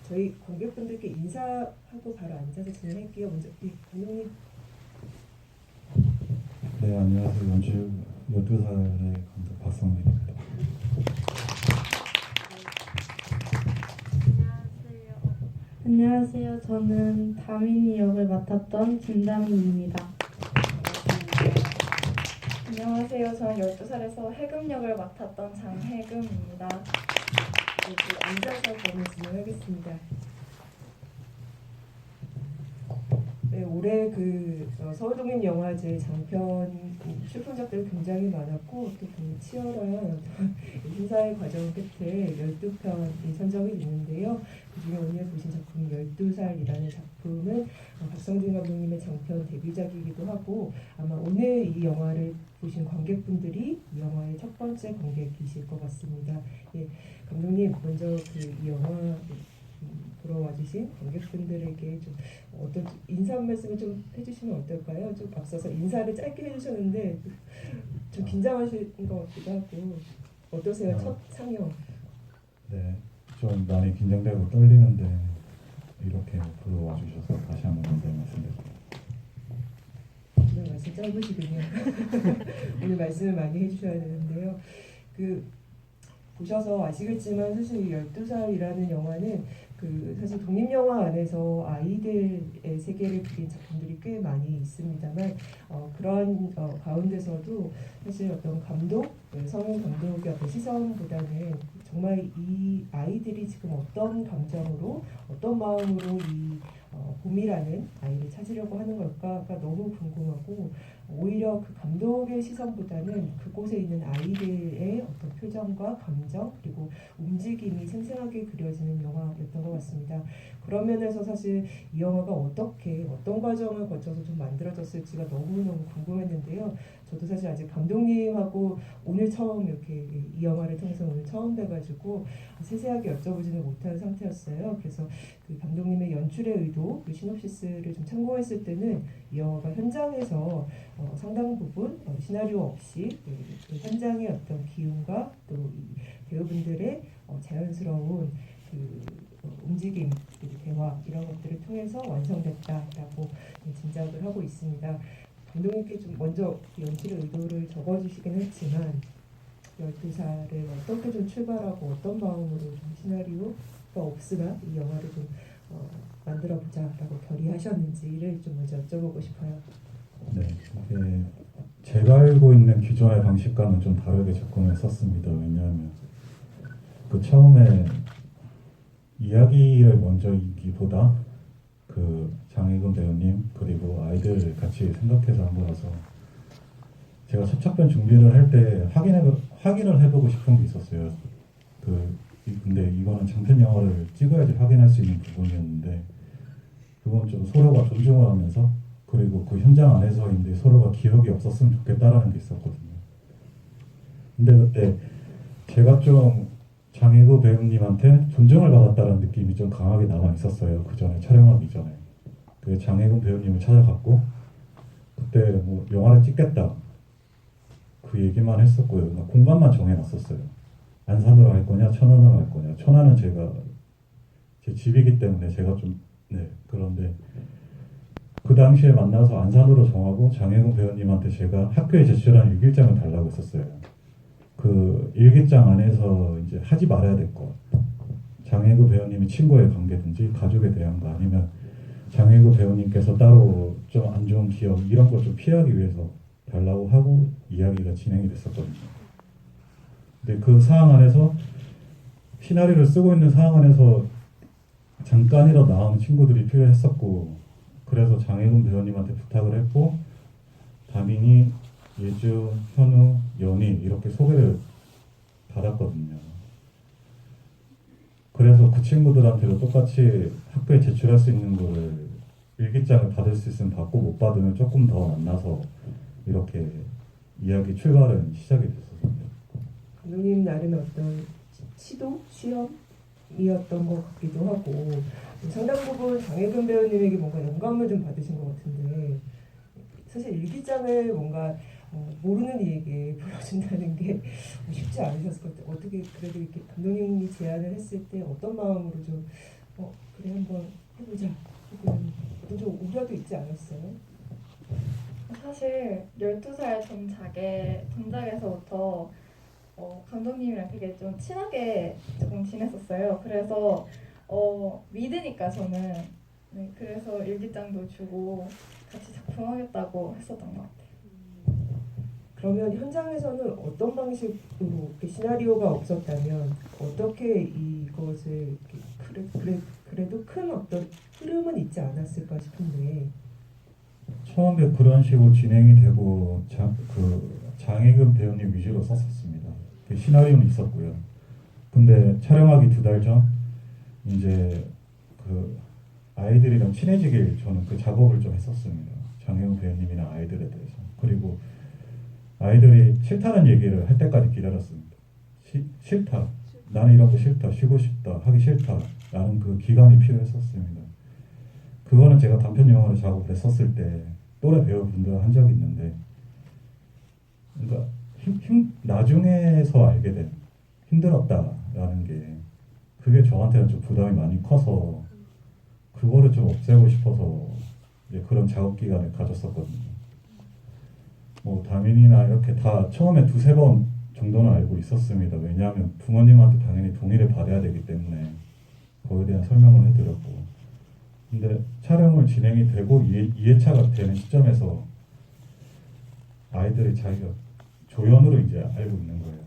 저희 관객분들께 인사하고 바로 앉아서 진행할게요. 먼저 감독님. 네, 안녕하세요. 연출 12살의 감독 박성민입니다. 안녕하세요. 저는 다민이 역을 맡았던 김다민입니다. 안녕하세요. 저는 12살에서 해금 역을 맡았던 장해금입니다. 앉아서 그러면 진행하겠습니다. 네, 올해 서울독립영화제 장편 출품작들이 굉장히 많았고 또 치열한 심사의 과정 끝에 12편이 선정이 됐는데요. 그중에 오늘 보신 작품 12살이라는 작품은 박성준 감독님의 장편 데뷔작이기도 하고 아마 오늘 이 영화를 보신 관객분들이 이 영화의 첫 번째 관객이실 것 같습니다. 예, 감독님 먼저 이 영화 보러 와주신 관객분들에게 좀 어떤 인사 말씀을 좀 해주시면 어떨까요? 좀 앞서서 인사를 짧게 해주셨는데 좀 긴장하신 것 같기도 하고 어떠세요? 첫 상영. 네, 좀 많이 긴장되고 떨리는데 이렇게 보러 와주셔서 다시 한번 감사의 말씀드립니다. 오늘 말씀 짧으시군요. 오늘 말씀을 많이 해주셔야 되는데요. 보셔서 아시겠지만 사실 이 12살이라는 영화는 사실 독립영화 안에서 아이들의 세계를 그린 작품들이 꽤 많이 있습니다만 그런 가운데서도 사실 어떤 감독, 성인 감독의 어떤 시선보다는 정말 이 아이들이 지금 어떤 감정으로 어떤 마음으로 이 봄이라는 아이를 찾으려고 하는 걸까가 너무 궁금하고 오히려 그 감독의 시선보다는 그곳에 있는 아이들의 어떤 표정과 감정 그리고 움직임이 생생하게 그려지는 영화였던 것 같습니다. 그런 면에서 사실 이 영화가 어떤 과정을 거쳐서 좀 만들어졌을지가 너무너무 궁금했는데요. 저도 사실 아직 감독님하고 오늘 처음 이렇게 이 영화를 통해서 오늘 처음 뵈가지고 세세하게 여쭤보지는 못한 상태였어요. 그래서 그 감독님의 연출의 의도, 시놉시스를 좀 참고했을 때는 이 영화가 현장에서 상당 부분 시나리오 없이 그 현장의 어떤 기운과 또 이 배우분들의 자연스러운 움직임, 그리고 대화 이런 것들을 통해서 완성됐다라고 짐작을 하고 있습니다. 감독님께 좀 먼저 연출의 의도를 적어주시긴 했지만 12살을 어떻게 좀 출발하고 어떤 마음으로 좀 시나리오가 없으나 이 영화를 좀 만들어보자라고 결의하셨는지를 좀 먼저 여쭤보고 싶어요. 네, 이게 제가 알고 있는 기존의 방식과는 좀 다르게 접근했었습니다. 왜냐하면 처음에 이야기를 먼저 읽기보다 장혜근 배우님 그리고 아이들 같이 생각해서 한 거라서 제가 첫작편 준비를 할 때 확인을 해보고 싶은 게 있었어요. 근데 이거는 장편 영화를 찍어야지 확인할 수 있는 부분이었는데 그건 좀 서로가 존중을 하면서 그리고 그 현장 안에서인데 서로가 기억이 없었으면 좋겠다라는 게 있었거든요. 근데 그때 제가 좀 장혜구 배우님한테 존중을 받았다는 느낌이 좀 강하게 남아 있었어요. 그 전에 촬영하기 전에. 그 장혜구 배우님을 찾아갔고 그때 뭐 영화를 찍겠다 그 얘기만 했었고요. 공간만 정해놨었어요. 안산으로 할 거냐 천안으로 할 거냐. 천안은 제 집이기 때문에 제가 좀 그런데 그 당시에 만나서 안산으로 정하고 장혜구 배우님한테 제가 학교에 제출한 일기장을 달라고 했었어요. 그 일기장 안에서 이제 하지 말아야 될 것. 장혜구 배우님이 친구의 관계든지 가족에 대한 거 아니면 장혜구 배우님께서 따로 좀 안 좋은 기억 이런 걸 좀 피하기 위해서 달라고 하고 이야기가 진행이 됐었거든요. 근데 그 상황 안에서 시나리오를 쓰고 있는 상황 안에서 잠깐이라도 나오는 친구들이 필요했었고 그래서 장혜근 배우님한테 부탁을 했고 다민이, 예주, 현우, 연희 이렇게 소개를 받았거든요. 그래서 그 친구들한테도 똑같이 학교에 제출할 수 있는 거를 일기장을 받을 수 있으면 받고 못 받으면 조금 더 만나서 이렇게 이야기 출발은 시작이 됐었습니다. 감독님 나름의 어떤 시도, 시험이었던 것 같기도 하고 상당 부분 장혜근 배우님에게 뭔가 영감을 좀 받으신 것 같은데 사실 일기장을 뭔가 모르는 이에게 불러준다는 게 쉽지 않으셨을 것 같아요. 어떻게 그래도 이렇게 감독님이 제안을 했을 때 어떤 마음으로 좀 그래 한번 해보자. 혹은 좀 우려도 있지 않았어요? 사실 12살 전작에서부터 감독님이랑 되게 좀 친하게 조금 지냈었어요. 그래서 믿으니까 저는 네, 그래서 일기장도 주고 같이 작품하겠다고 했었던 것 같아요. 그러면 현장에서는 어떤 방식으로 이렇게 시나리오가 없었다면 어떻게 이것을 이렇게 그래도 큰 어떤 흐름은 있지 않았을까 싶은데 처음에 그런 식으로 진행이 되고 장혜금 배우님 위주로 썼었습니다. 그 시나리오는 있었고요. 근데 촬영하기 2달 전 이제 그 아이들이랑 친해지길 저는 그 작업을 좀 했었습니다. 장혜금 배우님이나 아이들에 대해서. 그리고 아이들이 싫다는 얘기를 할 때까지 기다렸습니다. 싫다. 나는 이런 거 싫다. 쉬고 싶다. 하기 싫다. 라는 그 기간이 필요했었습니다. 그거는 제가 단편 영화로 작업을 했었을 때 또래 배우분들 한 적이 있는데 그러니까 나중에서 알게 된 힘들었다라는 게 그게 저한테는 좀 부담이 많이 커서 그거를 좀 없애고 싶어서 이제 그런 작업 기간을 가졌었거든요. 뭐 담임이나 이렇게 다 처음에 2-3번 정도는 알고 있었습니다. 왜냐하면 부모님한테 당연히 동의를 받아야 되기 때문에 거기에 대한 설명을 해드렸고 근데 촬영을 진행이 되고 2회차가 되는 시점에서 아이들이 자기가 조연으로 이제 알고 있는 거예요.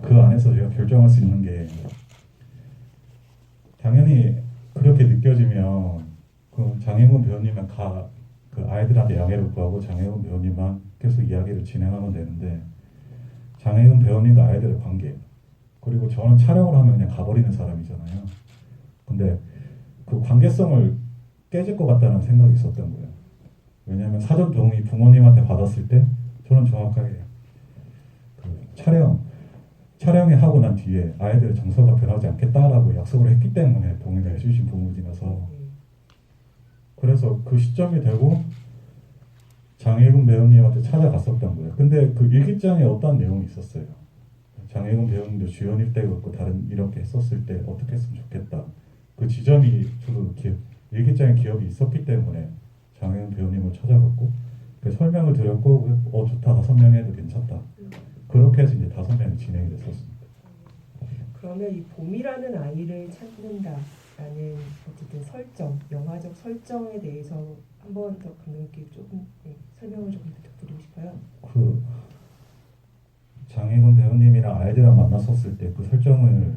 그 안에서 제가 결정할 수 있는 게 당연히 그렇게 느껴지면 그 장혜문 배우님은 그 아이들한테 양해를 구하고 장혜문 배우님만 계속 이야기를 진행하면 되는데 장혜문 배우님과 아이들의 관계 그리고 저는 촬영을 하면 그냥 가버리는 사람이잖아요. 근데 그 관계성을 깨질 것 같다는 생각이 있었던 거예요. 왜냐하면 사전 동의 부모님한테 받았을 때 저는 정확하게 그 촬영이 하고 난 뒤에 아이들의 정서가 변하지 않겠다라고 약속을 했기 때문에 동의를 해주신 부분이라서 그래서 그 시점이 되고 장혜금 배우님한테 찾아갔었던 거예요. 근데 그 일기장에 어떤 내용이 있었어요. 장혜금 배우님도 주연일 때 그렇고 다른 이렇게 했었을 때 어떻게 했으면 좋겠다. 그 지점이 저도 일기장에 기억이 있었기 때문에 장혜금 배우님을 찾아갔고 그 설명을 드렸고 좋다 5명 해도 괜찮다. 그렇게 해서 이제 5명이 진행이 됐었습니다. 그러면 이 봄이라는 아이를 찾는다라는 어쨌든 설정, 영화적 설정에 대해서 한 번 더 감독님께 조금 설명을 조금 부탁드리고 싶어요. 그 장혜금 배우님이랑 아이들이랑 만났었을 때 그 설정을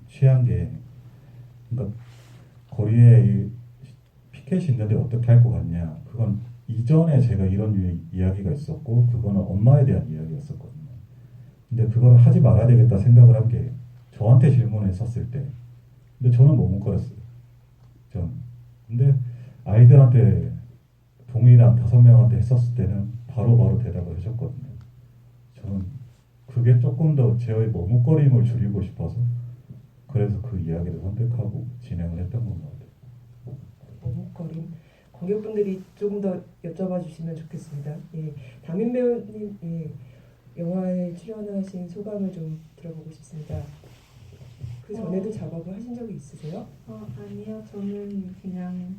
취한 게 그러니까 거리에 이 피켓이 있는데 어떻게 할 것 같냐. 그건 이전에 제가 이런 류의 이야기가 있었고 그거는 엄마에 대한 이야기였었거든요. 근데 그걸 하지 말아야 되겠다 생각을 한 게 저한테 질문을 했었을 때 근데 저는 머뭇거렸어요. 근데 아이들한테 동일한 5명한테 했었을 때는 바로바로 대답을 해줬거든요. 저는 그게 조금 더 제의 머뭇거림을 줄이고 싶어서 그래서 그 이야기를 선택하고 진행을 했던 것 같아요. 머뭇거림. 관객분들이 조금 더 여쭤봐 주시면 좋겠습니다. 담임 배우님 영화에 출연하신 소감을 좀 들어보고 싶습니다. 그 전에도 작업을 하신 적이 있으세요? 아니요. 저는 그냥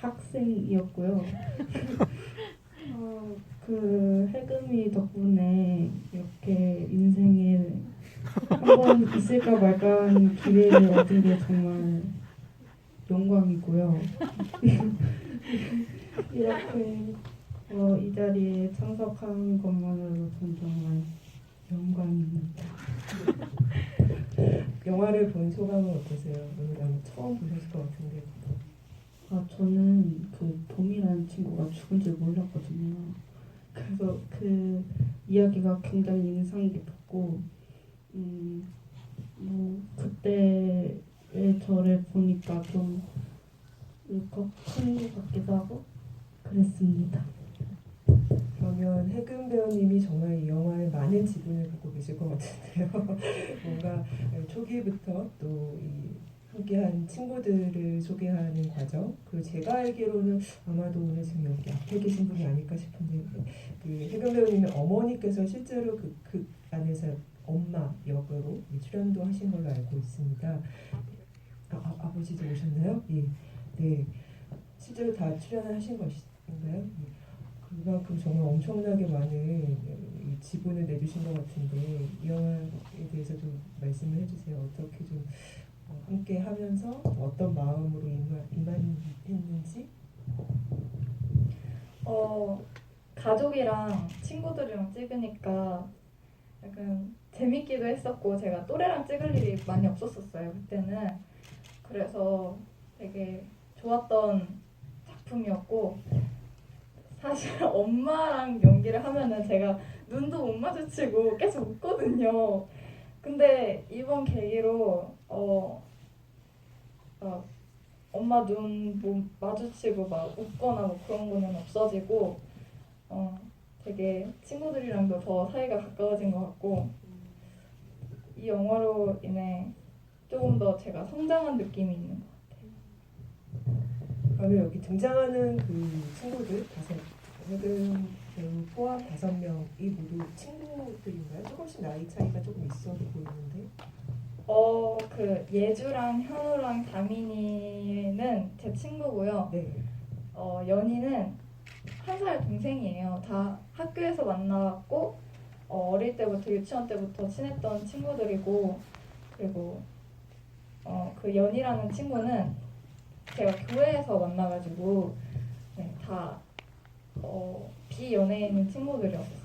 학생이었고요. 그 해금이 덕분에 이렇게 인생에 한 번 있을까 말까 하는 기회를 얻은 게 정말 영광이고요. 이렇게 이 자리에 참석한 것만으로도 전 정말 영광입니다. 영화를 본 소감은 어떠세요? 오늘 아마 처음 보셨을 것 같은데. 저는 그 봄이라는 친구가 죽은 줄 몰랐거든요. 그래서 그 이야기가 굉장히 인상 깊었고, 뭐 그때의 저를 보니까 좀 울컥한 것 같기도 하고 그랬습니다. 그러면 해금 배우님이 정말 이 영화에 많은 지분을 갖고 계실 것 같은데요. 뭔가 초기부터 또 이 함께한 친구들을 소개하는 과정 그리고 제가 알기로는 아마도 오늘 지금 여기 앞에 계신 분이 아닐까 싶은데 그 해금 배우님의 어머니께서 실제로 그 안에서 엄마 역으로 출연도 하신 걸로 알고 있습니다. 아버지도 오셨나요? 예, 네. 실제로 다 출연을 하신 것인가요? 예. 그만큼 정말 엄청나게 많은 지분을 내주신 것 같은데 이 영화에 대해서도 말씀을 해주세요. 어떻게 좀 함께 하면서 어떤 마음으로 임한했는지. 가족이랑 친구들이랑 찍으니까 약간 재밌기도 했었고 제가 또래랑 찍을 일이 많이 없었었어요 그때는. 그래서 되게 좋았던 작품이었고 사실 엄마랑 연기를 하면은 제가 눈도 못 마주치고 계속 웃거든요. 근데 이번 계기로 엄마 눈 뭐 마주치고 막 웃거나 뭐 그런 거는 없어지고 되게 친구들이랑도 더 사이가 가까워진 것 같고 이 영화로 인해 조금 더 제가 성장한 느낌이 있는 것 같아요. 그러면 여기 등장하는 그 친구들 해금 배우 포함 5명이 모두 친구들인가요? 조금씩 나이 차이가 조금 있어 보이는데. 그 예주랑 현우랑 다민이는 제 친구고요. 네. 연희는 1살 동생이에요. 다 학교에서 만나고 어릴 때부터 유치원 때부터 친했던 친구들이고 그리고 그 연희라는 친구는 제가 교회에서 만나가지고 네, 다 비연예인 친구들이었어요.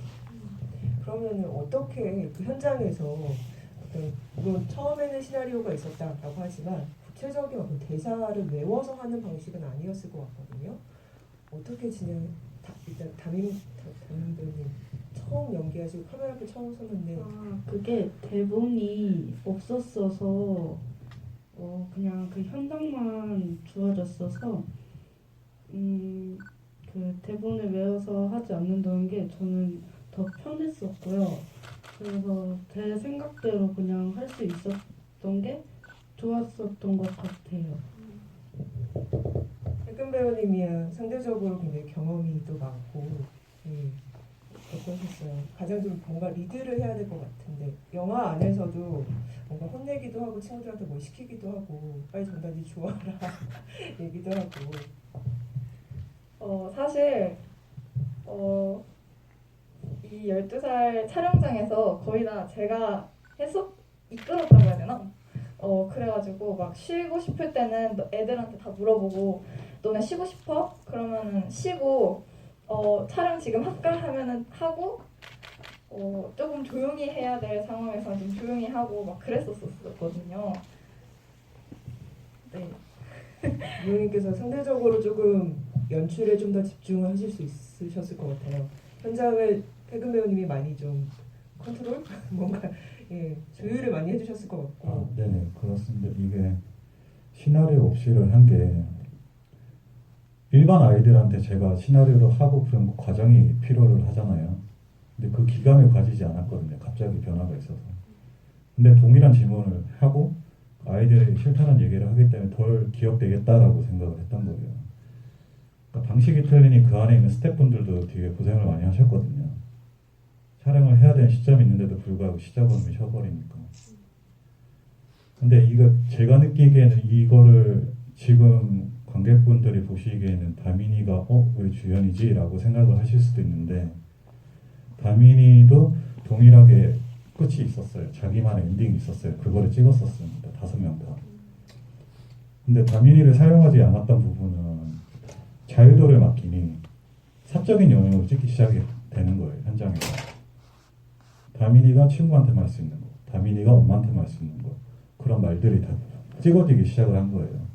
그러면 어떻게 그 현장에서 물론 처음에는 시나리오가 있었다라고 하지만 구체적인 어떤 대사를 외워서 하는 방식은 아니었을 것 같거든요. 어떻게 일단 담임 배우님 처음 연기하시고 카메라 앞에 처음 섰는데 그게 대본이 없었어서 그냥 그 현장만 주어졌어서 그 대본을 외워서 하지 않는다는 게 저는 더 편했었고요. 그래서 제 생각대로 그냥 할 수 있었던 게 좋았었던 것 같아요. 해금 배우님이야 상대적으로 굉장히 경험이 또 많고 예, 어떠셨어요? 가장 좀 뭔가 리드를 해야 될 것 같은데 영화 안에서도 뭔가 혼내기도 하고 친구들한테 뭐 시키기도 하고 빨리 전단지 주워라 얘기도 하고 사실 이 12살 촬영장에서 거의 다 제가 이끌었다고 해야 되나? 그래가지고 막 쉬고 싶을 때는 애들한테 다 물어보고 너네 쉬고 싶어? 그러면은 쉬고 촬영 지금 할까? 하면은 하고 조금 조용히 해야 될 상황에서 좀 조용히 하고 막 그랬었거든요. 네. 배우님께서 상대적으로 조금 연출에 좀 더 집중하실 수 있으셨을 것 같아요. 현장을 해금 배우님이 많이 좀 컨트롤? 뭔가 조율을 많이 해주셨을 것 같고 네네 그렇습니다. 이게 시나리오 없이를 한 게 일반 아이들한테 제가 시나리오를 하고 그런 과정이 필요를 하잖아요. 근데 그 기간을 가지지 않았거든요. 갑자기 변화가 있어서. 근데 동일한 질문을 하고 아이들이 싫다는 얘기를 하기 때문에 덜 기억되겠다라고 생각을 했던 거예요. 그러니까 방식이 틀리니 그 안에 있는 스태프분들도 되게 고생을 많이 하셨거든요. 촬영을 해야 되는 시점이 있는데도 불구하고 시작은 쉬어버리니까. 근데 이거 제가 느끼기에는 이거를 지금 관객분들이 보시기에는 다민이가 왜 주연이지? 라고 생각을 하실 수도 있는데 다민이도 동일하게 끝이 있었어요. 자기만의 엔딩이 있었어요. 그거를 찍었었습니다. 5명 다. 근데 다민이를 사용하지 않았던 부분은 자유도를 맡기니 사적인 영역으로 찍기 시작이 되는 거예요. 현장에서. 다민이가 친구한테만 할 수 있는 거, 다민이가 엄마한테만 할 수 있는 거, 그런 말들이 다 찍어지기 시작을 한 거예요.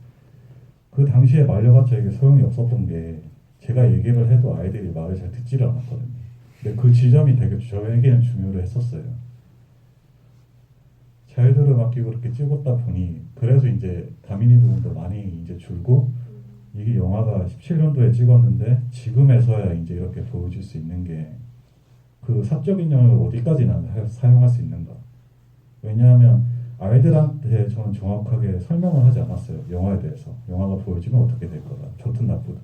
그 당시에 말려봤자 이게 소용이 없었던 게 제가 얘기를 해도 아이들이 말을 잘 듣지를 않았거든요. 근데 그 지점이 되게 저에게는 중요를 했었어요. 자유도를 맡기고 그렇게 찍었다 보니 그래서 이제 다민이 부분도 많이 이제 줄고 이게 영화가 17년도에 찍었는데 지금에서야 이제 이렇게 보여줄 수 있는 게 그 사적인 영역을 어디까지나 사용할 수 있는가. 왜냐하면 아이들한테 저는 정확하게 설명을 하지 않았어요. 영화에 대해서. 영화가 보여지면 어떻게 될 거다. 좋든 나쁘든.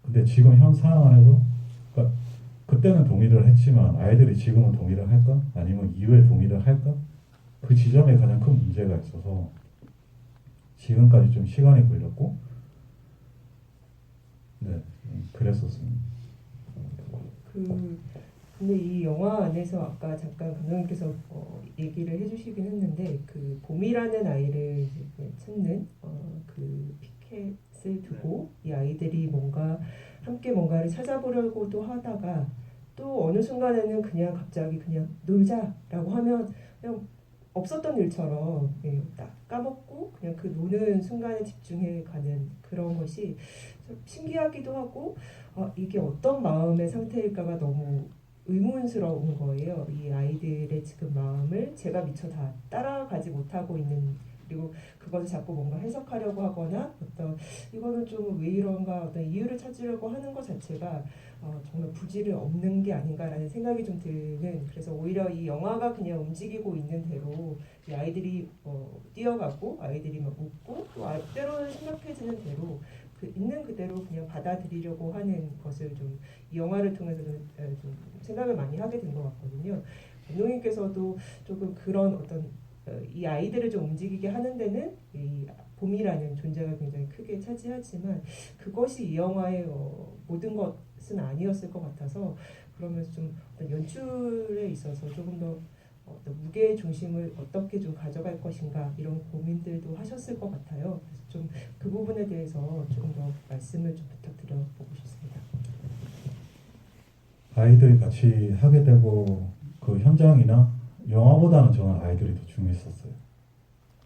근데 지금 현 상황 안에서 그러니까 그때는 동의를 했지만 아이들이 지금은 동의를 할까? 아니면 이후에 동의를 할까? 그 지점에 가장 큰 문제가 있어서 지금까지 좀 시간이 걸렸고, 네, 그랬었습니다. 근데 이 영화 안에서 아까 잠깐 감독님께서 얘기를 해주시긴 했는데 그 봄이라는 아이를 이제 찾는 그 피켓을 두고 이 아이들이 뭔가 함께 뭔가를 찾아보려고도 하다가 또 어느 순간에는 그냥 갑자기 그냥 놀자라고 하면 그냥 없었던 일처럼 딱 까먹고 그냥 그 노는 순간에 집중해 가는 그런 것이 좀 신기하기도 하고 이게 어떤 마음의 상태일까가 너무 의문스러운 거예요. 이 아이들의 지금 마음을 제가 미처 다 따라가지 못하고 있는, 그리고 그것을 자꾸 뭔가 해석하려고 하거나 어떤 이거는 좀 왜 이런가 어떤 이유를 찾으려고 하는 것 자체가 정말 부질이 없는 게 아닌가라는 생각이 좀 드는, 그래서 오히려 이 영화가 그냥 움직이고 있는 대로 이 아이들이 뛰어가고 아이들이 막 웃고 또 때로는 심각해지는 대로 그 있는 그대로 그냥 받아들이려고 하는 것을 좀 이 영화를 통해서 좀 생각을 많이 하게 된 것 같거든요. 감독님께서도 조금 그런 어떤 이 아이들을 좀 움직이게 하는 데는 이 봄이라는 존재가 굉장히 크게 차지하지만 그것이 이 영화의 모든 것은 아니었을 것 같아서, 그러면서 좀 어떤 연출에 있어서 조금 더 어떤 무게 중심을 어떻게 좀 가져갈 것인가 이런 고민들도 하셨을 것 같아요. 그래서 좀 그 부분에 대해서 조금 더 말씀을 좀 부탁드려보고 싶습니다. 아이들이 같이 하게 되고 그 현장이나 영화보다는 저는 아이들이 더 중요했었어요.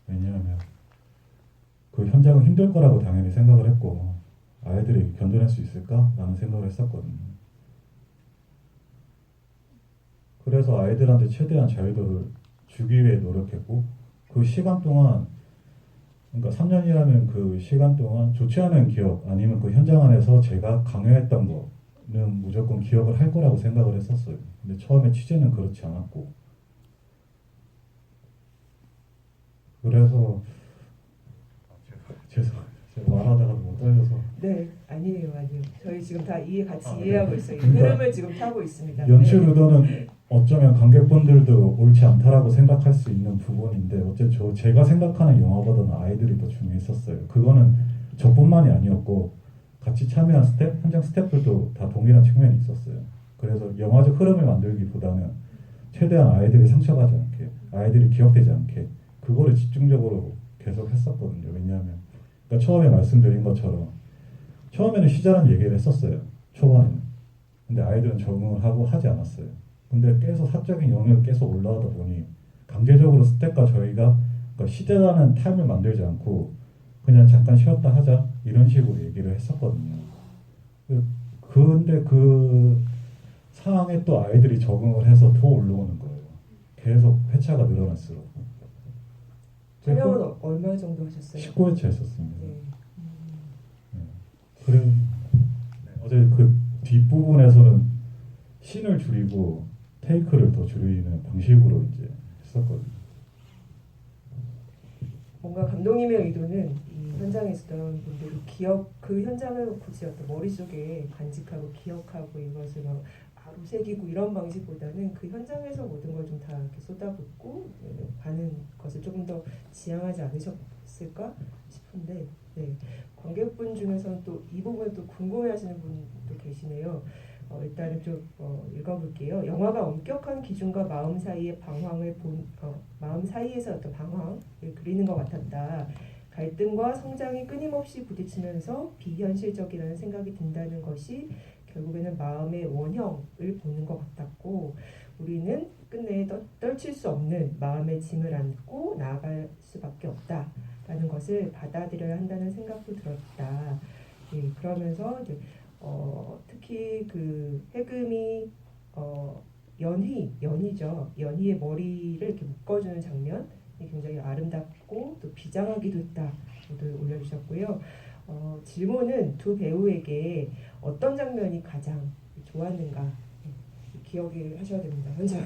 왜냐하면 그 현장은 힘들 거라고 당연히 생각을 했고 아이들이 견뎌낼 수 있을까라는 생각을 했었거든요. 그래서 아이들한테 최대한 자유도를 주기 위해 노력했고 그 시간 동안, 그러니까 3년이라는 그 시간 동안 좋지 않은 기억 아니면 그 현장 안에서 제가 강요했던 거는 무조건 기억을 할 거라고 생각을 했었어요. 근데 처음에 취재는 그렇지 않았고, 그래서 죄송해요. 제가 말하다가 너무 떨려서. 네, 아니에요. 저희 지금 다 같이 네. 이해하고 있어요. 이 그러니까 흐름을 지금 타고 있습니다. 연출 네. 의도는 어쩌면 관객분들도 옳지 않다라고 생각할 수 있는 부분인데 어쨌든 제가 생각하는 영화보다는 아이들이 더 중요했었어요. 그거는 저뿐만이 아니었고 같이 참여한 현장 스태프들도 다 동일한 측면이 있었어요. 그래서 영화적 흐름을 만들기보다는 최대한 아이들이 상처가지 않게, 아이들이 기억되지 않게 그거를 집중적으로 계속 했었거든요. 왜냐하면 그러니까 처음에 말씀드린 것처럼 처음에는 시자란 얘기를 했었어요. 초반에는. 근데 아이들은 적응을 하고 하지 않았어요. 근데 계속 사적인 영역이 계속 올라오다 보니 강제적으로 스태프가 저희가 그러니까 시대라는 타임을 만들지 않고 그냥 잠깐 쉬었다 하자 이런 식으로 얘기를 했었거든요. 근데 그 상황에 또 아이들이 적응을 해서 더 올라오는 거예요. 계속 회차가 늘어날수록. 촬영은 얼마 정도 하셨어요? 19회차 했었습니다. 네. 그래 어제 그 뒷부분에서는 씬을 줄이고 테이크를 더 줄이는 방식으로 이제 했었거든요. 뭔가 감독님의 의도는 이 현장에 있었던 분들이 그 현장을 굳이 어떤 머릿속에 간직하고 기억하고 이것을 막 아로새기고 이런 방식보다는 그 현장에서 모든 걸 좀 다 이렇게 쏟아붓고 가는 것을 조금 더 지향하지 않으셨을까 싶은데, 네. 관객분 중에서는 또 이 부분을 또 궁금해하시는 분도 계시네요. 일단은 좀 읽어볼게요. 영화가 엄격한 기준과 마음 사이의 마음 사이에서 어떤 방황을 그리는 것 같았다. 갈등과 성장이 끊임없이 부딪히면서 비현실적이라는 생각이 든다는 것이 결국에는 마음의 원형을 보는 것 같았고, 우리는 끝내 떨칠 수 없는 마음의 짐을 안고 나아갈 수밖에 없다라는 것을 받아들여야 한다는 생각도 들었다. 예, 그러면서 이제 특히 그 해금이 연희죠. 연희의 머리를 이렇게 묶어주는 장면이 굉장히 아름답고 또 비장하기도 했다고도 올려주셨고요. 질문은 두 배우에게 어떤 장면이 가장 좋았는가 기억을 하셔야 됩니다. 먼저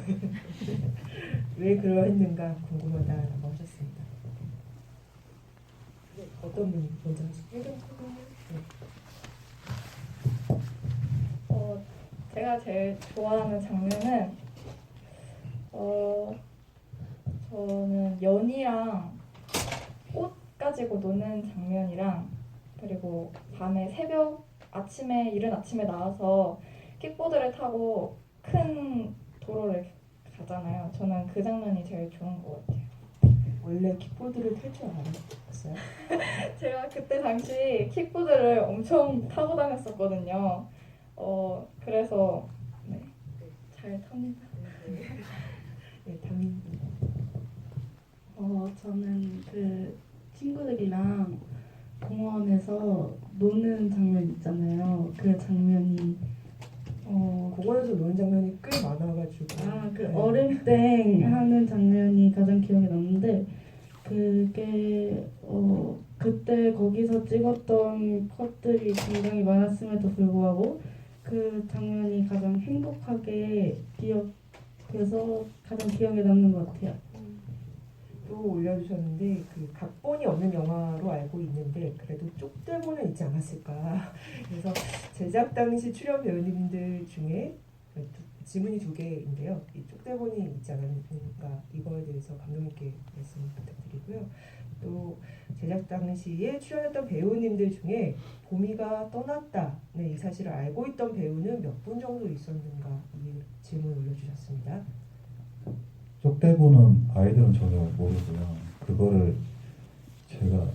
왜 그러했는가 궁금하다라고 하셨습니다. 어떤 분이 먼저 하실까요? 네. 제가 제일 좋아하는 장면은 저는 연희랑 꽃 가지고 노는 장면이랑 그리고 밤에 아침에 이른 아침에 나와서 킥보드를 타고 큰 도로를 가잖아요. 저는 그 장면이 제일 좋은 것 같아요. 원래 킥보드를 탈 줄 알았어요? 제가 그때 당시 킥보드를 엄청 타고 다녔었거든요. 그래서 네, 잘 탑니다. 네, 담임. 저는 그 친구들이랑 공원에서 노는 장면 있잖아요. 그 장면이 공원에서 노는 장면이 꽤 많아가지고. 그 네. 얼음땡 하는 장면이 가장 기억에 남는데 그게 그때 거기서 찍었던 컷들이 굉장히 많았음에도 불구하고 그 장면이 가장 행복하게 기억해서 가장 기억에 남는 것 같아요. 또 올려주셨는데 그 각본이 없는 영화로 알고 있는데 그래도 쪽대본은 있지 않았을까. 그래서 제작 당시 출연 배우님들 중에 질문이 2개인데요. 이 쪽대본이 있지 않았는가 이거에 대해서 감독님께 말씀 부탁드리고요. 또 제작 당시에 출연했던 배우님들 중에 보미가 떠났다. 네, 이 사실을 알고 있던 배우는 몇 분 정도 있었는가 이 질문 올려주셨습니다. 쪽대본은 아이들은 전혀 모르고요. 그거를 제가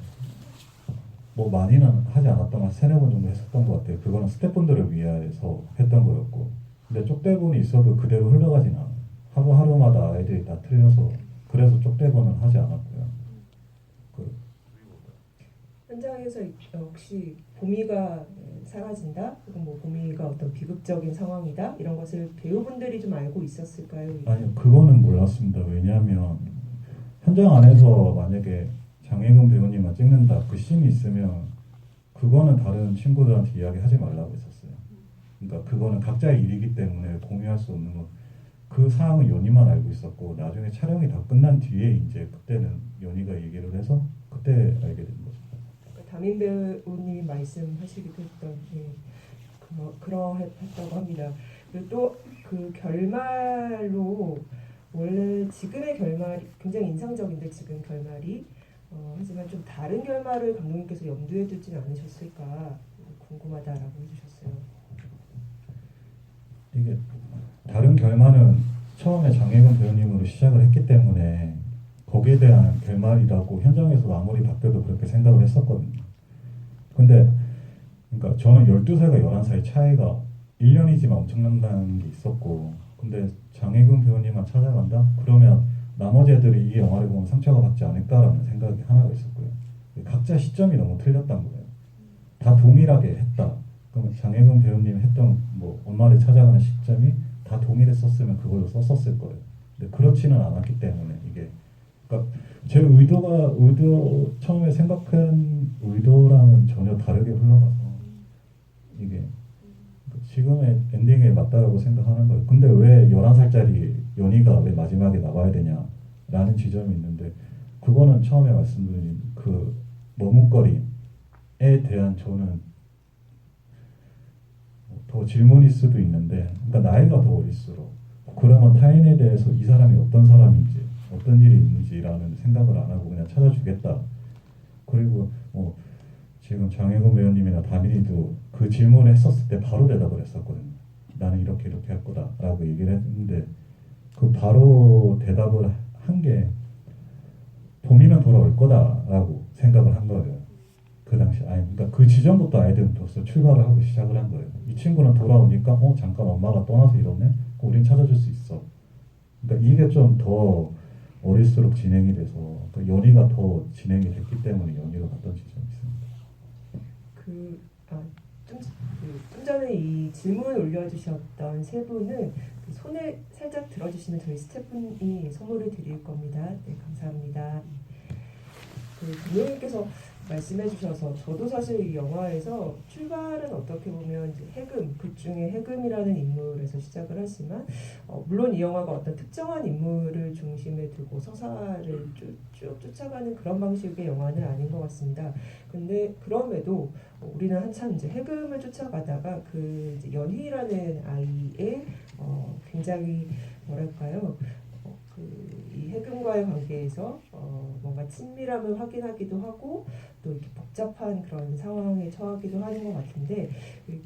뭐 많이는 하지 않았던 한 3-4번 정도 했었던 것 같아요. 그거는 스태프분들을 위해서 했던 거였고, 근데 쪽대본이 있어도 그대로 흘러가진 않아요. 하루하루마다 아이들이 다 틀려서 그래서 쪽대본은 하지 않았고요. 현장에서 역시 보미가 사라진다, 혹은 뭐 보미가 어떤 비극적인 상황이다 이런 것을 배우분들이 좀 알고 있었을까요? 아니요, 그거는 몰랐습니다. 왜냐하면 현장 안에서 만약에 장혜근 배우님만 찍는다 그 씬이 있으면 그거는 다른 친구들한테 이야기하지 말라고 했었어요. 그러니까 그거는 각자의 일이기 때문에 공유할 수 없는 거. 그 사항은 연희만 알고 있었고 나중에 촬영이 다 끝난 뒤에 이제 그때는 연희가 얘기를 해서 그때 알게 된 거죠. 담임 배우님이 말씀하시기도 했던 그러했다고 합니다. 그리고 또 그 결말로 원래 지금의 결말이 굉장히 인상적인데 지금 결말이 하지만 좀 다른 결말을 감독님께서 염두에 두진 않으셨을까 궁금하다라고 해주셨어요. 이게 다른 결말은 처음에 장혜근 배우님으로 시작을 했기 때문에 거기에 대한 결말이라고 현장에서도 아무리 바뀌어도 그렇게 생각을 했었거든요. 근데 그러니까 저는 12살과 11살 차이가 1년이지만 엄청난다는 게 있었고, 근데 장혜근 배우님만 찾아간다? 그러면 나머지 애들이 이 영화를 보면 상처가 받지 않을까라는 생각이 하나가 있었고요. 각자 시점이 너무 틀렸단 거예요. 다 동일하게 했다. 그러면 장혜근 배우님 했던 뭐 엄마를 찾아가는 시점이 다 동일했었으면 그걸로 썼었을 거예요. 근데 그렇지는 않았기 때문에 이게 그러니까 제 처음에 생각한 의도랑은 전혀 다르게 흘러가서 이게 지금의 엔딩에 맞다라고 생각하는 거예요. 근데 왜 11살짜리 연희가 왜 마지막에 나와야 되냐라는 지점이 있는데 그거는 처음에 말씀드린 그 머뭇거림에 대한 저는 더 질문일 수도 있는데, 그러니까 나이가 더 어릴수록 그러면 타인에 대해서 이 사람이 어떤 사람인지 어떤 일이 있는지라는 생각을 안 하고 그냥 찾아주겠다. 그리고 지금 장혜근 배우님이나 다민이도 그 질문을 했었을 때 바로 대답을 했었거든요. 나는 이렇게 할 거다라고 얘기를 했는데 그 바로 대답을 한 게 봄이는 돌아올 거다라고 생각을 한 거예요. 그 당시 그러니까 그 지점부터 아이들은 벌써 출발을 하고 시작을 한 거예요. 이 친구는 돌아오니까 잠깐 엄마가 떠나서 이러네. 우린 찾아줄 수 있어. 그러니까 이게 좀 더 어릴수록 진행이 돼서 그러니까 연희가 더 진행이 됐기 때문에 연희로 갔던 지점이 있습니다. 좀 전에 이 질문을 올려주셨던 세 분은 그 손을 살짝 들어주시면 저희 스태프분이 선물을 드릴 겁니다. 네, 감사합니다. 그 감독님께서 말씀해 주셔서 저도 사실 이 영화에서 출발은 어떻게 보면 이제 해금, 극 중에 해금이라는 인물에서 시작을 하지만 물론 이 영화가 어떤 특정한 인물을 중심에 두고 서사를 쭉 쫓아가는 그런 방식의 영화는 아닌 것 같습니다. 근데 그럼에도 우리는 한참 이제 해금을 쫓아가다가 그 이제 연희라는 아이의 굉장히 뭐랄까요? 이 해금과의 관계에서 뭔가 친밀함을 확인하기도 하고 또 이렇게 복잡한 그런 상황에 처하기도 하는 것 같은데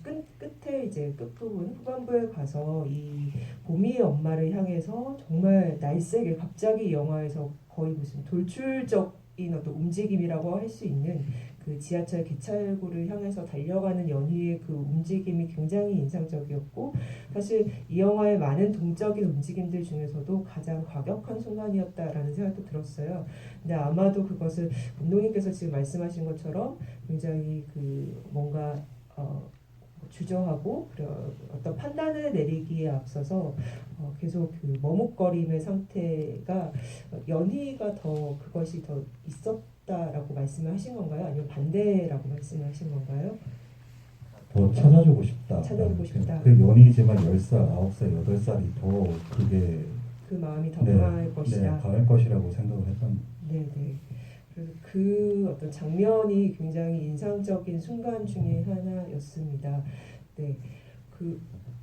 끝에 이제 끝부분 후반부에 가서 이 봄이의 엄마를 향해서 정말 날쌔게 갑자기 이 영화에서 거의 무슨 돌출적인 어떤 움직임이라고 할 수 있는 그 지하철 기차열구를 향해서 달려가는 연희의 그 움직임이 굉장히 인상적이었고 사실 이 영화의 많은 동적인 움직임들 중에서도 가장 과격한 순간이었다라는 생각도 들었어요. 근데 아마도 그것을 감독님께서 지금 말씀하신 것처럼 굉장히 그 뭔가 주저하고 어떤 판단을 내리기에 앞서서 계속 그 머뭇거림의 상태가 연희가 더 그것이 더 있었다라고 말씀을 하신 건가요? 아니면 반대라고 말씀을 하신 건가요? 더 찾아주고 싶다. 찾아주고 싶다. 그 연이지만 10살, 9살, 8살이 더 그게 그 마음이 더 강할 것이다. 네, 강할 것이라고 생각을 했던. 네네. 그래서 그 어떤 장면이 굉장히 인상적인 순간 중에 하나였습니다. 네, 그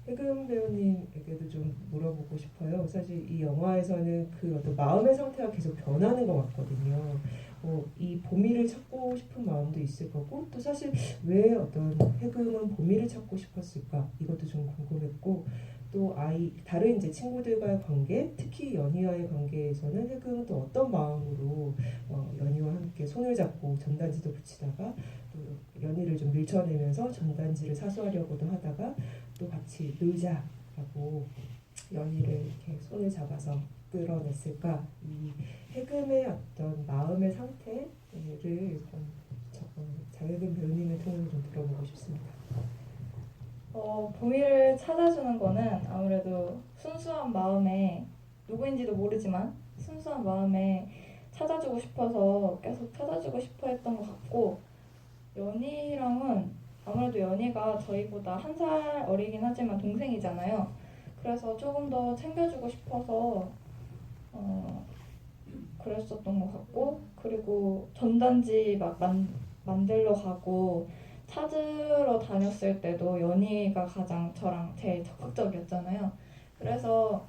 해금 배우님에게도 좀 물어보고 싶어요. 사실 이 영화에서는 그 어떤 마음의 상태가 계속 변하는 것 같거든요. 이 보미를 찾고 싶은 마음도 있을 거고 또 사실 왜 어떤 해금은 보미를 찾고 싶었을까 이것도 좀 궁금했고 또 다른 이제 친구들과의 관계 특히 연희와의 관계에서는 해금은 또 어떤 마음으로 연희와 함께 손을 잡고 전단지도 붙이다가 또 연희를 좀 밀쳐내면서 전단지를 사수하려고도 하다가 또 같이 놀자라고 연희를 이렇게 손을 잡아서 끌어냈을까 이 해금의 어떤 마음의 상태를 좀 장혜금 배우님의 통해서 좀 들어보고 싶습니다. 보미를 찾아주는 거는 아무래도 순수한 마음에 누구인지도 모르지만 순수한 마음에 찾아주고 싶어서 계속 찾아주고 싶어 했던 것 같고 연희랑은 아무래도 연희가 저희보다 1살 어리긴 하지만 동생이잖아요. 그래서 조금 더 챙겨주고 싶어서 그랬었던 것 같고 그리고 전단지 막 만들러 가고 찾으러 다녔을 때도 연희가 가장 저랑 제일 적극적이었잖아요. 그래서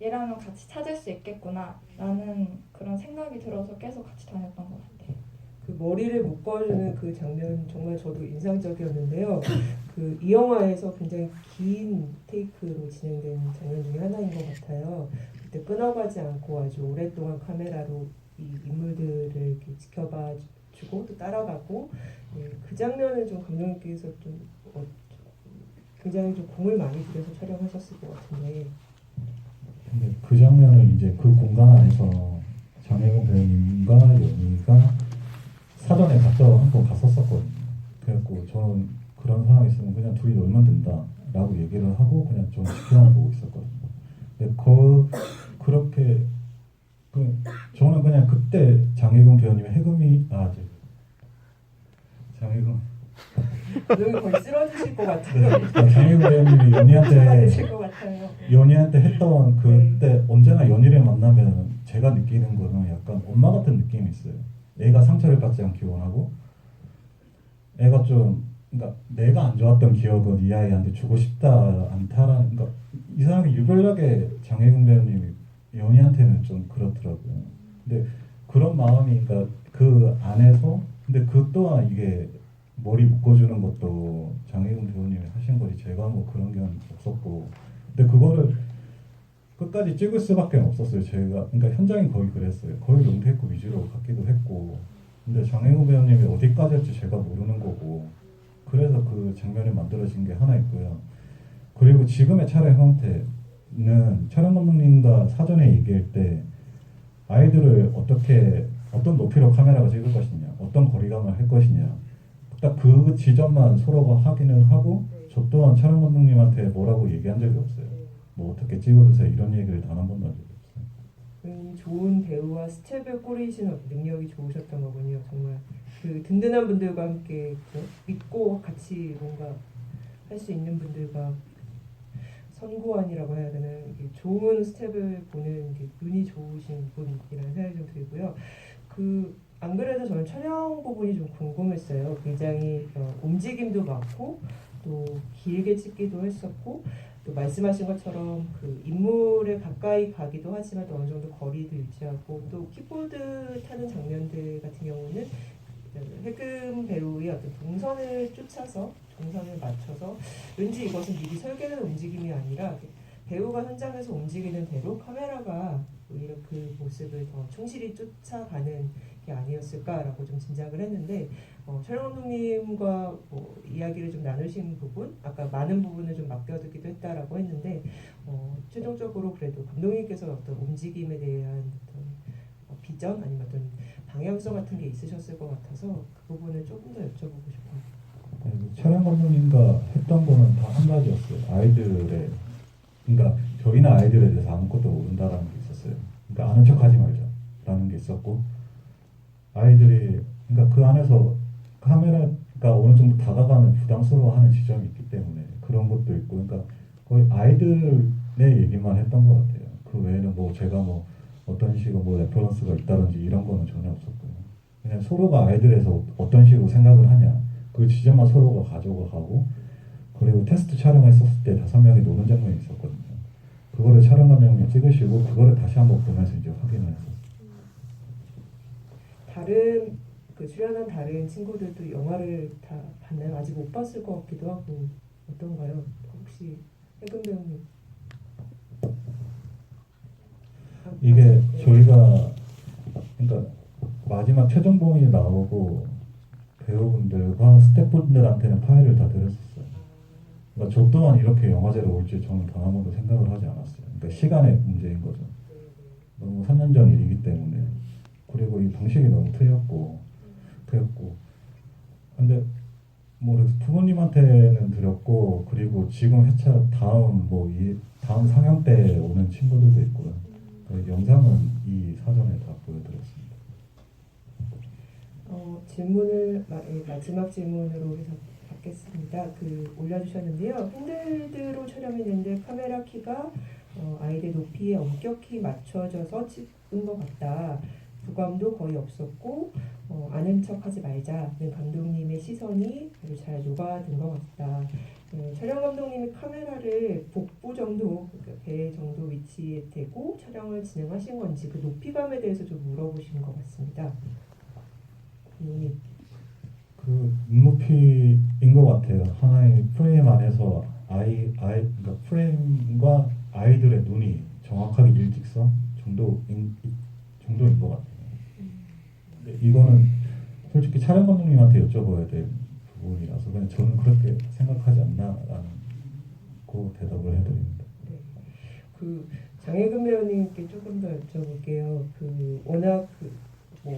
얘랑은 같이 찾을 수 있겠구나 라는 그런 생각이 들어서 계속 같이 다녔던 것 같아요. 그 머리를 묶어주는 그 장면 정말 저도 인상적이었는데요. 이 영화에서 굉장히 긴 테이크로 진행된 장면 중에 하나인 것 같아요. 그때 끊어가지 않고 아주 오랫동안 카메라로 이 인물들을 이렇게 지켜봐 주고 또 따라가고 그 장면을 좀 감독님께서 좀 굉장히 좀 공을 많이 들여서 촬영하셨을 것 같은데. 근데 그 장면을 이제 그 공간 안에서 장혜금 배우님과 연희가 사전에 한번 갔었거든요. 그래갖고 저는 그런 상황이 있으면 그냥 둘이 놀면 된다라고 얘기를 하고 그냥 좀 지켜만 보고 있었거든요. 근데 그렇게 저는 그냥 그때 장혜금 배우님의 장혜금 여기 거의 쓰러지실 것 같아요. 장혜금 배우님이 연희한테 했던 그때 언제나 연희를 만나면 제가 느끼는 거는 약간 엄마 같은 느낌이 있어요. 애가 상처를 받지 않기 원하고 애가 좀 그러니까 내가 안 좋았던 기억은 이 아이한테 주고 싶다 않다라는 그러니까 이상하게 유별나게 장혜금 배우님이 연희한테는 좀 그렇더라고요. 근데 그런 마음이 그러니까 그 안에서 근데 그 또한 이게 머리 묶어주는 것도 장혜금 배우님이 하신 거지 제가 뭐 그런 게 없었고 근데 그거를 끝까지 찍을 수밖에 없었어요. 제가 그러니까 현장이 거의 그랬어요. 거의 롱테이크 위주로 갖기도 했고 근데 장혜금 배우님이 어디까지 할지 제가 모르는 거고 그래서 그 장면이 만들어진 게 하나 있고요. 그리고 지금의 촬영 형태는 촬영 감독님과 사전에 얘기할 때 아이들을 어떤 높이로 카메라가 찍을 것이냐 어떤 거리감을 할 것이냐 딱 그 지점만 서로가 확인을 하고 저 또한 촬영 감독님한테 뭐라고 얘기한 적이 없어요. 뭐 어떻게 찍어주세요 이런 얘기를 단 한 번도 한 적이 없어요. 좋은 배우와 스텝을 꾸리시는 능력이 좋으셨던 거군요. 정말 그 든든한 분들과 함께 믿고 같이 뭔가 할 수 있는 분들과 선구안이라고 해야 되나, 이게 좋은 스텝을 보는 게 눈이 좋으신 분이라는 생각이 좀 들고요. 안 그래도 저는 촬영 부분이 좀 궁금했어요. 굉장히 움직임도 많고 또 길게 찍기도 했었고, 또 말씀하신 것처럼 그 인물에 가까이 가기도 하지만 또 어느 정도 거리도 유지하고, 또 킥보드 타는 장면들 같은 경우는 해금 배우의 어떤 동선을 쫓아서 동선을 맞춰서, 왠지 이것은 미리 설계된 움직임이 아니라 배우가 현장에서 움직이는 대로 카메라가 오히려 그 모습을 더 충실히 쫓아가는 게 아니었을까라고 좀 짐작을 했는데, 촬영 감독님과 이야기를 좀 나누신 부분, 아까 많은 부분을 좀 맡겨두기도 했다라고 했는데, 최종적으로 그래도 감독님께서 어떤 움직임에 대한 어떤 비전 아니면 어떤 방향성 같은 게 있으셨을 것 같아서 그 부분을 조금 더 여쭤보고 싶어요. 네, 촬영 감독님과 했던 거는 다 한 가지였어요. 아이들의, 그러니까 저희는 아이들에 대해서 아무것도 모른다라는 게 있었어요. 그러니까 아는 척하지 말자라는 게 있었고, 아이들이, 그러니까 그 안에서 카메라가 어느 정도 다가가면 부담스러워하는 지점이 있기 때문에 그런 것도 있고, 그러니까 거의 아이들의 얘기만 했던 것 같아요. 그 외에는 뭐 제가 뭐 어떤 식으로 뭐 레퍼런스가 있다든지 이런 거는 전혀 없었고요. 그냥 서로가 아이들에서 어떤 식으로 생각을 하냐, 그 지점만 서로가 가지고 가고, 그리고 테스트 촬영했었을 때 5명이 노는 장면이 있었거든요. 그거를 촬영 감독님이 찍으시고 그거를 다시 한번 보면서 이제 확인을 했었어요. 다른 출연한 다른 친구들도 영화를 다 봤나요? 아직 못 봤을 것 같기도 하고. 어떤가요? 혹시 해금 배우님? 이게 저희가, 그러니까 마지막 최종본이 나오고 배우분들과 스태프분들한테는 파일을 다 드렸었어요. 그러니까 저 또한 이렇게 영화제로 올지 저는 단 한 번도 생각을 하지 않았어요. 그러니까 시간의 문제인 거죠. 너무 3년 전 일이기 때문에. 그리고 이 방식이 너무 틀렸고. 근데 뭐 그래서 부모님한테는 드렸고, 그리고 지금 회차 다음 이 다음 상영 때 오는 친구들도 있고요. 그 영상은 이 사전에 다 보여드렸습니다. 질문을 마지막 질문으로 해서 받겠습니다. 올려주셨는데요. 핸들드로 촬영했는데 카메라 키가 아이들 높이에 엄격히 맞춰져서 찍은 것 같다. 부감도 거의 없었고 아는 척하지 말자는 감독님의 시선이 아주 잘 녹아든 것 같다. 촬영 감독님이 카메라를 복부 정도, 그러니까 배 정도 위치에 대고 촬영을 진행하신 건지 그 높이감에 대해서 좀 물어보신 것 같습니다. 감독님. 그 눈높이인 것 같아요. 하나의 프레임 안에서 그러니까 프레임과 아이들의 눈이 정확하게 일직선 정도인 것 같아요. 근데 이거는 솔직히 촬영 감독님한테 여쭤봐야 될 부분이라서 그냥 저는 그렇게 생각하지 않나라는 그 대답을 해드립니다. 네. 장혜금 배우님께 조금 더 여쭤볼게요. 워낙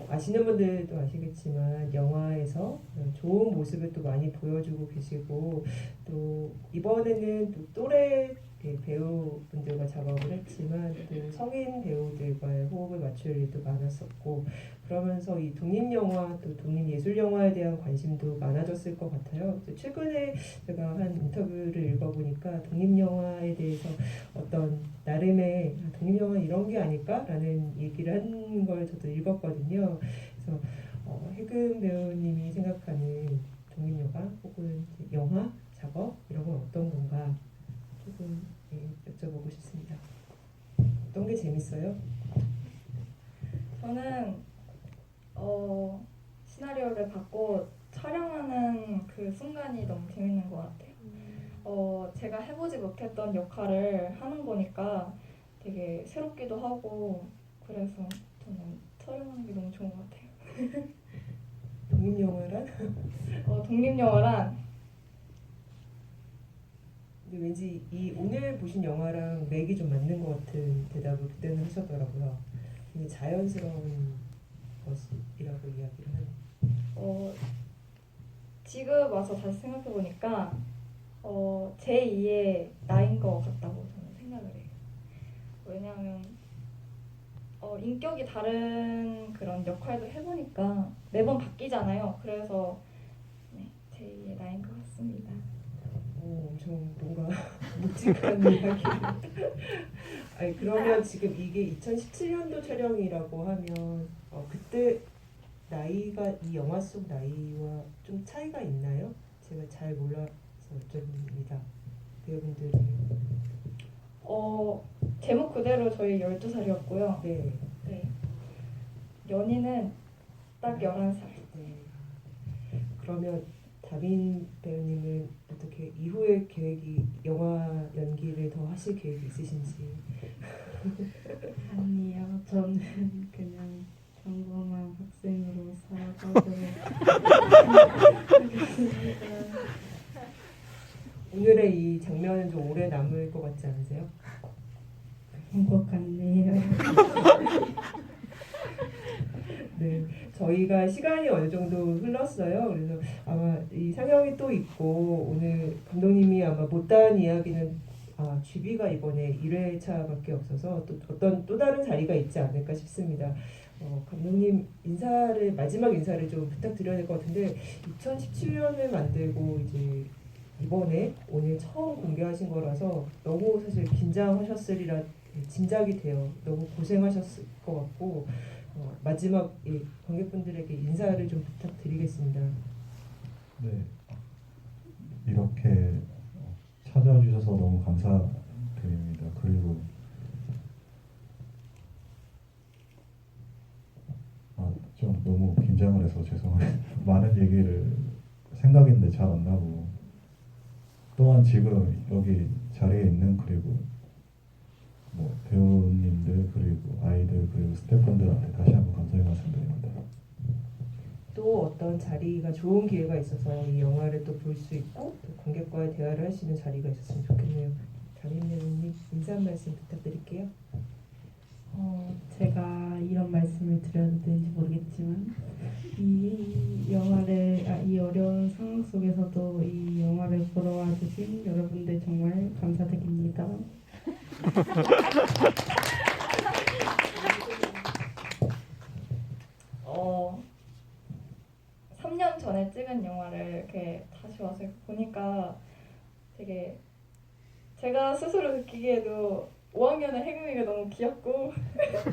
아시는 분들도 아시겠지만 영화에서 좋은 모습을 또 많이 보여주고 계시고, 또 이번에는 또 또래 배우분들과 작업을 했지만 또 성인 배우들과의 호흡을 맞출 일도 많았었고, 그러면서 이 독립영화 또 독립예술영화에 대한 관심도 많아졌을 것 같아요. 최근에 제가 한 인터뷰를 읽어보니까 독립영화에 대해서 어떤 나름의 독립영화 이런 게 아닐까라는 얘기를 한 걸 저도 읽었거든요. 그래서 해금 배우님이 생각하는 독립영화 혹은 영화 작업 이런 건 어떤 건가 조금 여쭤보고 싶습니다. 어떤 게 재밌어요? 저는 시나리오를 받고 촬영하는 그 순간이 너무 재밌는 것 같아요. 제가 해보지 못했던 역할을 하는 거니까 되게 새롭기도 하고, 그래서 저는 촬영하는 게 너무 좋은 것 같아요. 독립영화란? 독립영화란 근데 왠지 이 오늘 보신 영화랑 맥이 좀 맞는 것 같은 대답을 그때는 하셨더라고요. 굉장히 자연스러운 것이라고 이야기를 하네요. 지금 와서 다시 생각해보니까 제2의 나인 것 같다고 저는 생각을 해요. 왜냐하면 인격이 다른 그런 역할도 해보니까 매번 바뀌잖아요. 그래서 네, 제2의 나인 것 같습니다. 엄청 뭔가 묵직한 이야기. 아니 그러면 지금 이게 2017년도 촬영이라고 하면 그때 나이가 이 영화 속 나이와 좀 차이가 있나요? 제가 잘 몰라서 여쭤봅니다. 배우분들이. 제목 그대로 저희 12살이었고요. 네. 네. 연희는 딱 11살. 네. 그러면 다빈 배우님은 어떻게 이후의 계획이 영화 연기를 더 하실 계획이 있으신지? 아니요, 저는 그냥 평범한 학생으로 살아가도록 하겠습니다. 오늘의 이 장면은 좀 오래 남을 것 같지 않으세요? 그런 것 같네요. 네, 저희가 시간이 어느 정도 흘렀어요. 그래서 아마 이 상영이 또 있고 오늘 감독님이 아마 못다한 이야기는 GB가 이번에 1회차밖에 없어서 또 어떤 또 다른 자리가 있지 않을까 싶습니다. 감독님 마지막 인사를 좀 부탁드려야 될 것 같은데 2017년을 만들고 이제 이번에 오늘 처음 공개하신 거라서 너무 사실 긴장하셨으리라 짐작이 돼요. 너무 고생하셨을 것 같고 마지막 관객분들에게 인사를 좀 부탁드리겠습니다. 네, 이렇게 찾아주셔서 너무 감사드립니다. 그리고 좀 너무 긴장을 해서 죄송해요. 많은 얘기를 생각인데 잘 안 나고 또한 지금 여기 자리에 있는 그리고 뭐 배우님들 그리고 아이들 그리고 스태프분들한테 다시 한번 감사의 말씀드립니다. 또 어떤 자리가 좋은 기회가 있어서 이 영화를 또 볼 수 있고 또 관객과의 대화를 할 수 있는 자리가 있었으면 좋겠네요. 다빈 배우님 인사 한 말씀 부탁드릴게요. 제가 이런 말씀을 드려도 되는지 모르겠지만 이 어려운 상황 속에서도 이 영화를 보러 와주신 여러분들 정말 감사드립니다. 3년 전에 찍은 영화를 이렇게 다시 와서 보니까 되게 제가 스스로 느끼기에도 5학년의 혜금이가 너무 귀엽고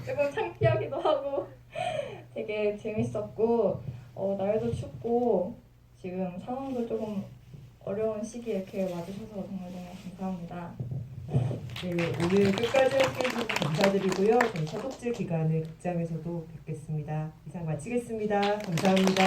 조금 창피하기도 하고 되게 재밌었고 날도 춥고 지금 상황도 조금 어려운 시기에 이렇게 와주셔서 정말 감사합니다. 네, 오늘 끝까지 함께해 주셔서 감사드리고요. 저희 서독질 기간을 극장에서도 뵙겠습니다. 이상 마치겠습니다. 감사합니다.